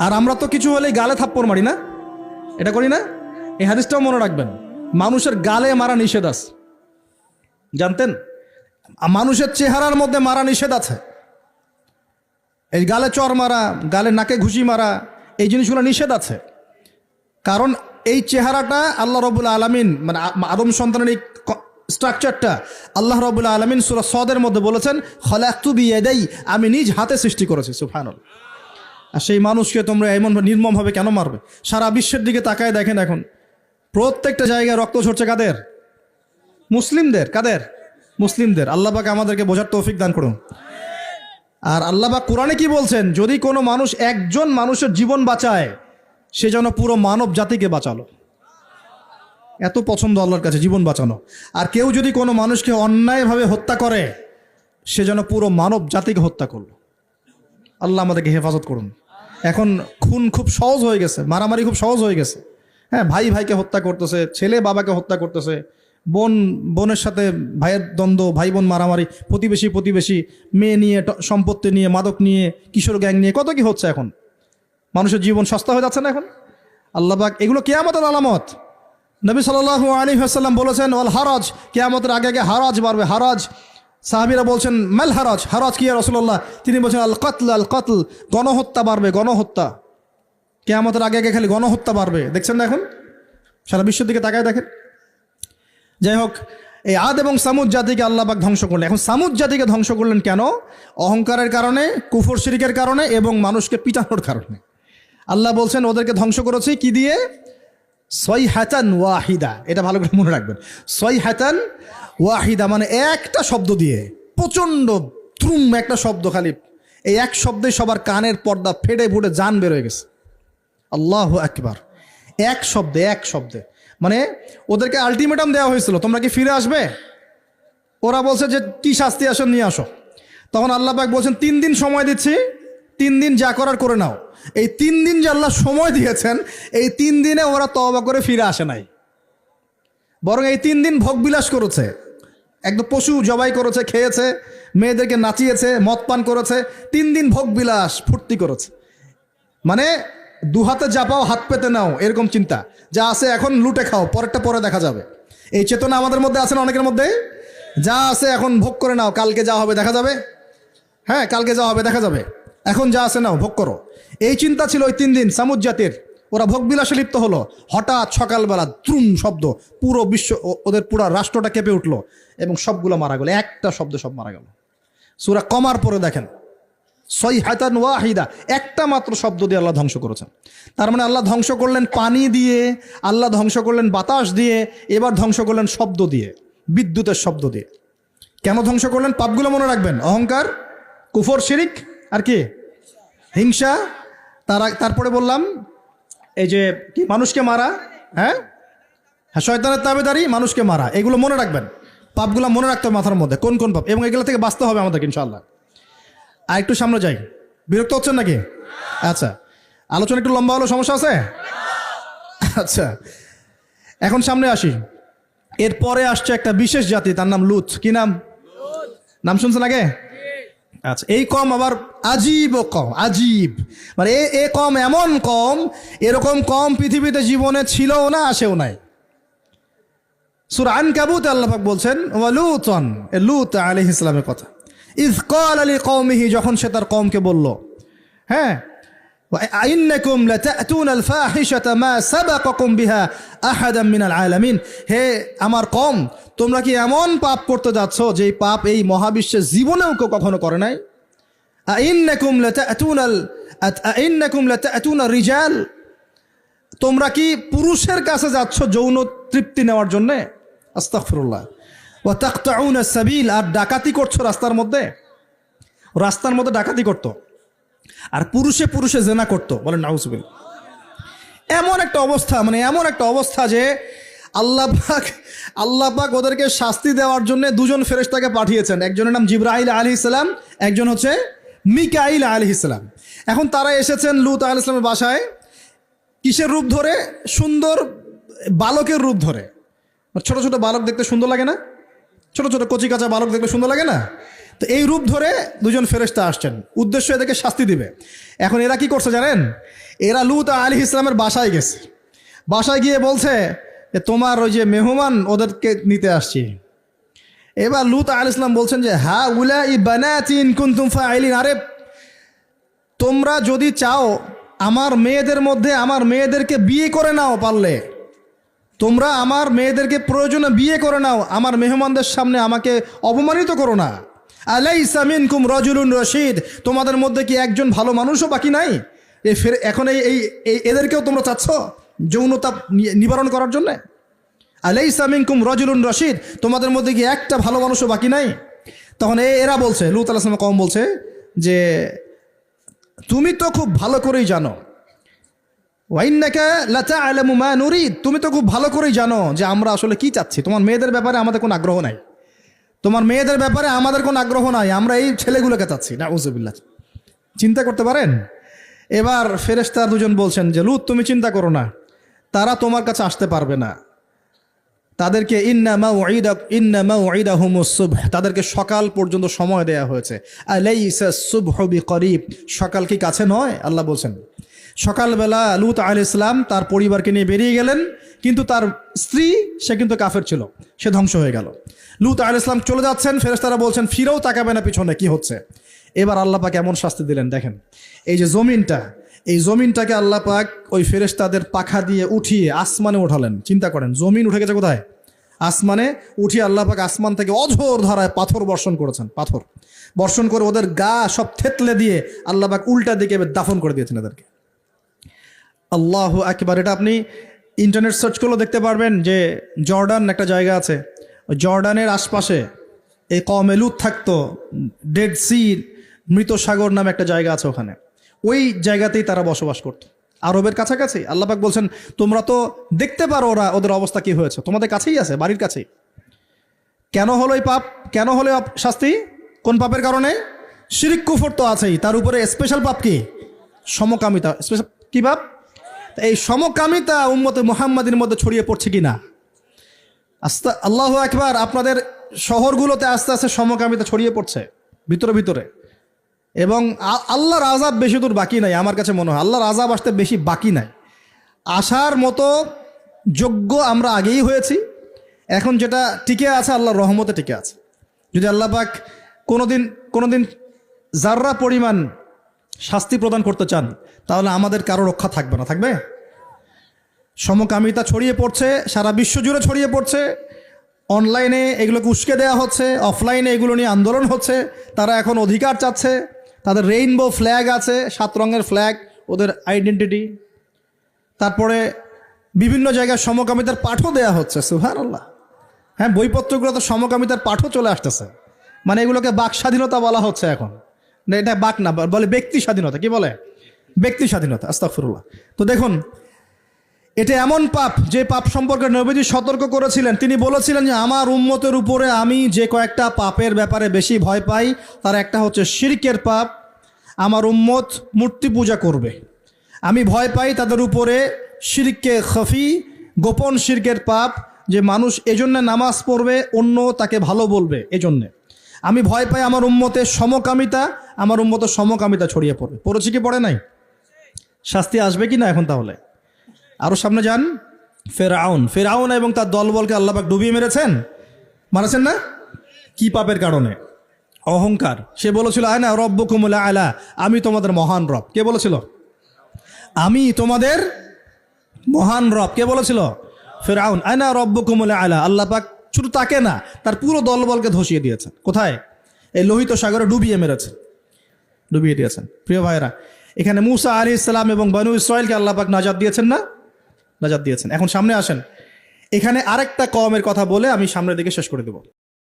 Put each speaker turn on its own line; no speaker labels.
আর আমরা তো কিছু হলেই গালে থাপ্পড় মারি না, এটা করি না? এই হাদিসটাও মনে রাখবেন, মানুষের গালে মারা নিষেধ আছে, জানতেন? মানুষের চেহারার মধ্যে মারা নিষেধ আছে। এই গালে চর মারা, গালে নাকে ঘুষি মারা, এই জিনিসগুলো নিষেধ আছে। কারণ এই চেহারাটা আল্লাহ রাব্বুল আলামিন, মানে আদম সন্তানের এই স্ট্রাকচারটা আল্লাহ রাব্বুল আলামিন সূরা সদের মধ্যে বলেছেন, খলাকতু বিয়াদাই, আমি নিজ হাতে সৃষ্টি করেছি। সুবহানাল্লাহ। আর সেই মানুষকে তোমরা এমন নির্মমভাবে কেন মারবে? সারা বিশ্বের দিকে তাকায় দেখেন, এখন প্রত্যেকটা জায়গায় রক্ত ঝরছে কাদের? মুসলিমদের। কাদের? মুসলিমদের। আল্লাহ পাক আমাদেরকে বোঝার তৌফিক দান করুন। আর আল্লাহ পাক কোরআনে কি বলছেন? যদি কোনো মানুষ একজন মানুষের জীবন বাঁচায়, সে যেন পুরো মানব জাতিকে বাঁচালো। এত পছন্দ আল্লাহর কাছে জীবন বাঁচানো। আর কেউ যদি কোনো মানুষকে অন্যায়ভাবে হত্যা করে, সে যেন পুরো মানব জাতিকে হত্যা করলো। আল্লাহ আমাদেরকে হেফাজত করুন। এখন খুন খুব সহজ হয়ে গেছে, মারামারি খুব সহজ হয়ে গেছে। হ্যাঁ, ভাই ভাইকে হত্যা করতেছে, ছেলে বাবাকে হত্যা করতেছে, বোন বোনের সাথে ভাইয়ের দ্বন্দ্ব, ভাই বোন মারামারি, প্রতিবেশী মেয়ে নিয়ে, সম্পত্তি নিয়ে, মাদক নিয়ে, কিশোর গ্যাং নিয়ে, কত কি হচ্ছে। এখন মানুষের জীবন সস্তা হয়ে যাচ্ছে না এখন? আল্লাহ পাক এগুলো কিয়ামতের আলামত। নবী সাল্লাল্লাহু আলাইহি ওয়াসাল্লাম বলেছেন, ওয়াল হারাজ, কিয়ামতের আগে আগে হারাজ বাড়বে। হারাজ, সাহাবীরা বলছেন মাল হারাজ, হারাজ কি ইয়া রাসূলুল্লাহ? তিনি বলছেন আল কতল, গণহত্যা বাড়বে, গণহত্যা। কিয়ামতের আগে আগে খালি গণহত্যা বাড়বে। দেখছেন না এখন? সারা বিশ্বের দিকে তাকায় দেখেন। যাই হোক, এই আদ এবং সামুদ জাতিকে আল্লাহ পাক ধ্বংস করলেন। এখন সামুদ জাতিকে ধ্বংস করলেন কেন? অহংকারের কারণে, কুফর শিরকের কারণে এবং মানুষকে পিটানোর কারণে। আল্লাহ বলছেন ওদেরকে ধ্বংস করেছি কি দিয়ে? সয়হাতান ওয়াহিদা। এটা ভালো করে মনে রাখবেন, সয়হাতান ওয়াহিদা মানে একটা শব্দ দিয়ে, প্রচণ্ড ত্রুম একটা শব্দ, খালি এই এক শব্দে সবার কানের পর্দা ফেটে ফুটে জান বের হয়ে গেছে। আল্লাহু আকবার। এক শব্দে মানে ওদেরকে আলটিমেটাম দেওয়া হয়েছিল, তোমরা কি ফিরে আসবে? ওরা বলছে যে কি শাস্তি আসেন নিয়ে আসো। তখন আল্লাহ পাক বলছেন 3 দিন সময় দিচ্ছি, 3 দিন যা করার করে নাও। এই 3 দিন যে আল্লাহ সময় দিয়েছেন, এই 3 দিনে ওরা তওবা করে ফিরে আসে নাই, বরং এই 3 দিন ভোগবিলাস করেছে, একদম পশু জবাই করেছে, খেয়েছে, মেয়েদেরকে নাচিয়েছে, মদ পান করেছে। 3 দিন ভোগবিলাস ফুর্তি করেছে। মানে দু হাতে যা পাও হাত পেতে নাও, এরকম চিন্তা। যা আছে এখন লুটে খাও, পরেরটা পরে দেখা যাবে। এই চেতনা আমাদের মধ্যে আছে না অনেকের মধ্যে? যা আছে এখন ভোগ করে নাও, কালকে যা হবে দেখা যাবে। হ্যাঁ, কালকে যা হবে দেখা যাবে, এখন যা আছে নাও, ভোগ করো। এই চিন্তা ছিল ওই 3 দিন সামুদ জাতির। ওরা ভোগবিলাসে লিপ্ত হলো। হঠাৎ সকালবেলা দ্রুম শব্দ, পুরো বিশ্ব, ওদের পুরো রাষ্ট্রটা কেঁপে উঠলো এবং সবগুলো মারা গেল। একটা শব্দ সব মারা গেল। সূরা কমার পরে দেখেন, সয়হাতান ওয়াহিদা, একটা মাত্র শব্দ দিয়ে আল্লাহ ধ্বংস করেছেন। তার মানে আল্লাহ ধ্বংস করলেন পানি দিয়ে, আল্লাহ ধ্বংস করলেন বাতাস দিয়ে, এবার ধ্বংস করলেন শব্দ দিয়ে, বিদ্যুতের শব্দ দিয়ে। কেন ধ্বংস করলেন? পাপগুলো মনে রাখবেন, অহংকার, কুফর, শিরিক, আর কি? হিংসা। তারপরে বললাম এই যে কি, মানুষকে মারা। হ্যাঁ, শয়তানের তাবেদারি, মানুষকে মারা, এগুলো মনে রাখবেন। পাপগুলো মনে রাখতে হবে মাথার মধ্যে, কোন কোন পাপ, এবং এগুলো থেকে বাঁচতে হবে আমাদেরকে ইনশাআল্লাহ। আর একটু সামনে যাই। বিরক্ত হচ্ছেন নাকি? আচ্ছা, আলোচনা একটু লম্বা হলো, সমস্যা আছে? আচ্ছা, এখন সামনে আসি। এরপরে আসছে একটা বিশেষ জাতি, তার নাম লুত। কি নাম? নাম শুনছেন আগে? আচ্ছা, এই কম আবার আজীব কম, আজীব মানে এ কম এমন কম, এরকম কম পৃথিবীতে জীবনে ছিলও না, আসেও নাই। সূরা আনকাবুতে আল্লাহ পাক বলছেন ওয়ালুতন, লূত আলাইহিস সালামের কথা। ইয ক্বালা লিকওমিহি, যখন সে তার কওমকে বলল, হ্যাঁ, আইন্নাকুম লাতাতুনাল ফাহিশাতা মা সাবাকাকুম বিহা আহাদাম মিনাল আলামিন, হে আমার কওম, তোমরা কি এমন পাপ করতে যাচ্ছ যে পাপ এই মহাবিশ্বের জীবনেও কেউ কখনো করে নাই? আইন্নাকুম লাতাতুনা রিজাল, তোমরা কি পুরুষের কাছে যাচ্ছ যৌন তৃপ্তি নেওয়ার জন্য? আস্তাগফিরুল্লাহ। ওয়া তাকতাউনা সাবিল, আর ডাকাতি করছো রাস্তার মধ্যে ডাকাতি করতো, আর পুরুষে পুরুষে জেনা করতো। বলেন নাউজুবিল্লাহ। এমন একটা অবস্থা, মানে এমন একটা অবস্থা যে আল্লাহ পাক ওদেরকে শাস্তি দেওয়ার জন্য 2 জন ফেরেশতাকে পাঠিয়েছেন। একজনের নাম জিবরাইল আলাইহিস সালাম, একজন হচ্ছে মিকাইল আলাইহিস সালাম। এখন তারা এসেছেন লূত আলাইহিস সালামের বাসায় কিসের রূপ ধরে? সুন্দর বালকের রূপ ধরে। ছোট ছোট বালক দেখতে সুন্দর লাগে না? ছোট ছোট কচি কাঁচা বালক দেখতে সুন্দর লাগে না? তো এই রূপ ধরে দুজন ফেরেশতা আসছেন, উদ্দেশ্য এদেরকে শাস্তি দিবে। এখন এরা কি করছে জানেন? এরা লূত আলাইহিস সালামের বাসায় গেছে, বাসায় গিয়ে বলছে যে তোমার ওই যে মেহমান ওদেরকে নিতে আসছি। এবার লূত আলাইহিস সালাম বলছেন যে হা উলাই বানাতি ইন কুনতুম ফাইলিন, আরে তোমরা যদি চাও আমার মেয়েদের মধ্যে আমার মেয়েদেরকে বিয়ে করে নাও, পারলে তোমরা আমার মেয়েদেরকে প্রয়োজনে বিয়ে করে নাও, আমার মেহমানদের সামনে আমাকে অপমানিত করো না। আলাইসা মিনকুম রাজুলুন রশিদ, তোমাদের মধ্যে কি একজন ভালো মানুষও বাকি নাই? এখন এদেরকেও তোমরা চাচ্ছ যৌনতা নিবারণ করার জন্যে? আলাইসা মিনকুম রাজুলুন রশিদ, তোমাদের মধ্যে কি একটা ভালো মানুষও বাকি নাই? তখন এরা বলছে, লূত আলাইহিস সালাম কওম বলছে যে তুমি তো খুব ভালো করেই জানো, ওয়াইন্নাকা লাতা'লামু মা নুরিদ, তুমি তো খুব ভালো করেই জানো যে আমরা আসলে কি চাচ্ছি। তোমার মেয়েদের ব্যাপারে আমাদের কোনো আগ্রহ নাই, তোমার মেয়েদের ব্যাপারে আমাদের কোনো আগ্রহ নাই, আমরা এই ছেলেগুলোকে চাচ্ছি। নাউযুবিল্লাহ, চিন্তা করতে পারেন? এবার ফেরেশতা দুজন বলছেন যে লূত তুমি চিন্তা করো না, তারা তোমার কাছে আসতে পারবে না, তাদেরকে ইন্না মাউইদাহুমুস সুবহ, তাদেরকে সকাল পর্যন্ত সময় দেয়া হয়েছে। আলাইসা সুবহু বিকরিব, সকাল কি কাছে নয়? আল্লাহ বলছেন। সকালবেলা লূত আলাইহিস সালাম তার পরিবারকে নিয়ে বেরিয়ে গেলেন, কিন্তু তার স্ত্রী সে কিন্তু কাফের ছিল, সে ধ্বংস হয়ে গেল। লূত আলাইহিস সালাম চলে যাচ্ছেন, ফেরেশতারা বলছেন ফিরেও তাকাবে না পিছনে, কি হচ্ছে। এবার আল্লাহ পাক এমন শাস্তি দিলেন, দেখেন এই যে জমিনটা, এই জমিনটাকে আল্লাহ পাক ওই ফেরেশতাদের পাখা দিয়ে উঠিয়ে আসমানে উঠালেন। চিন্তা করেন, জমিন উঠে গেছে কোথায়? আসমানে। উঠিয়ে আল্লাহ পাক আসমান থেকে অঝোর ধারায় পাথর বর্ষণ করেছেন, পাথর বর্ষণ করে ওদের গা সব থেতলে দিয়ে আল্লাহ পাক উল্টা দিকে দাফন করে দিয়েছেন এদেরকে। আল্লাহু আকবার। এটা আপনি ইন্টারনেট সার্চ করলেও দেখতে পারবেন যে জর্ডান একটা জায়গা আছে, জর্ডানের আশপাশে এই কওমে লূত থাকতো, ডেড সি, মৃত সাগর নামে একটা জায়গা আছে, ওখানে ওই জায়গাতেই তারা বসবাস করত, আরবের কাছাকাছি। আল্লাহ পাক বলছেন তোমরা তো দেখতে পারো ওদের অবস্থা কি হয়েছে, তোমাদের কাছেই আছে, বাড়ির কাছেই। কেন হলো এই পাপ? কেন হলো শাস্তি? কোন পাপের কারণে? শিরক কুফর তো আছেই, তার উপরে স্পেশাল পাপ কি? সমকামিতা। স্পেশাল কি পাপ? এই সমকামিতা উম্মতে মুহাম্মাদির মধ্যে ছড়িয়ে পড়ছে কিনা? আল্লাহু আকবার। আপনাদের শহরগুলোতে আস্তে আস্তে সমকামিতা ছড়িয়ে পড়ছে ভিতরে ভিতরে, এবং আল্লাহর আযাব বেশি দূর বাকি নাই। আমার কাছে মনে হয় আল্লাহর আযাব আসতে বেশি বাকি নাই, আসার মতো যোগ্য আমরা আগেই হয়েছি। এখন যেটা টিকে আছে আল্লাহর রহমতে টিকে আছে। যদি আল্লাহ পাক কোনোদিন জাররা পরিমাণ শাস্তি প্রদান করতে চান, তাহলে আমাদের কারো রক্ষা থাকবে না। থাকবে? সমকামিতা ছড়িয়ে পড়ছে, সারা বিশ্ব জুড়ে ছড়িয়ে পড়ছে। অনলাইনে এগুলোকে উস্কে দেওয়া হচ্ছে, অফলাইনে এগুলো নিয়ে আন্দোলন হচ্ছে। তারা এখন অধিকার চাচ্ছে, তাদের রেইনবো ফ্ল্যাগ আছে, 7 রঙের ফ্ল্যাগ, ওদের আইডেন্টিটি। তারপরে বিভিন্ন জায়গায় সমকামিতার পাঠও দেয়া হচ্ছে। সুবহানাল্লাহ। হ্যাঁ, বইপত্রগুলো তো সমকামিতার পাঠও চলে আসতেছে। মানে এগুলোকে বাক স্বাধীনতা বলা হচ্ছে এখন। এটা বাক না, বলে ব্যক্তি স্বাধীনতা। কি বলে? ব্যক্তি স্বাধীনতা। আস্তাগফিরুল্লাহ। তো দেখুন, এটা এমন পাপ যে পাপ সম্পর্কে নবীজি সতর্ক করেছিলেন। তিনি বলেছিলেন যে আমার উম্মতের উপরে আমি যে কয়েকটা পাপের ব্যাপারে বেশি ভয় পাই, তার একটা হচ্ছে শিরকের পাপ। আমার উম্মত মূর্তি পূজা করবে, আমি ভয় পাই তাদের উপরে শিরকে খফি, গোপন শিরকের পাপ, যে মানুষ এজন্য নামাজ পড়বে, অন্য তাকে ভালো বলবে, এজন্যে আমি ভয় পাই। আমার উম্মতের সমকামিতা, আমার উম্মতের সমকামিতা ছড়িয়ে পড়বে। পড়েছে কি পড়ে নাই? শাস্তি আসবে কি না এখন? তাহলে আরো সামনে যান। ফেরাউন এবং তার দলবলকে আল্লাহ পাক ডুবিয়ে মারেছেন না? কি পাপের কারণে? অহংকার। সে বলেছিল আনা রব্বুকুমুল আলা, আমি তোমাদের মহান রব। কে বলেছিল? আমি তোমাদের মহান রব। কে বলেছিল? ফেরাউন। আনা রব্বুকুমুল আলা। আল্লাহ পাক শুধু তাকে না, তার পুরো দলবলকে ধসিয়ে দিয়েছেন। কোথায়? এই লোহিত সাগরে ডুবিয়ে দিয়েছেন। প্রিয় ভাইরা, এখানে মুসা আলাইহিস সালাম এবং বনু ইসরাইলকে আল্লাহ পাক নাজাত দিয়েছেন না? নাজাত দিয়েছেন। এখন সামনে আসেন, এখানে আরেকটা কওমের কথা বলে আমি সামনের দিকে শেষ করে দেব।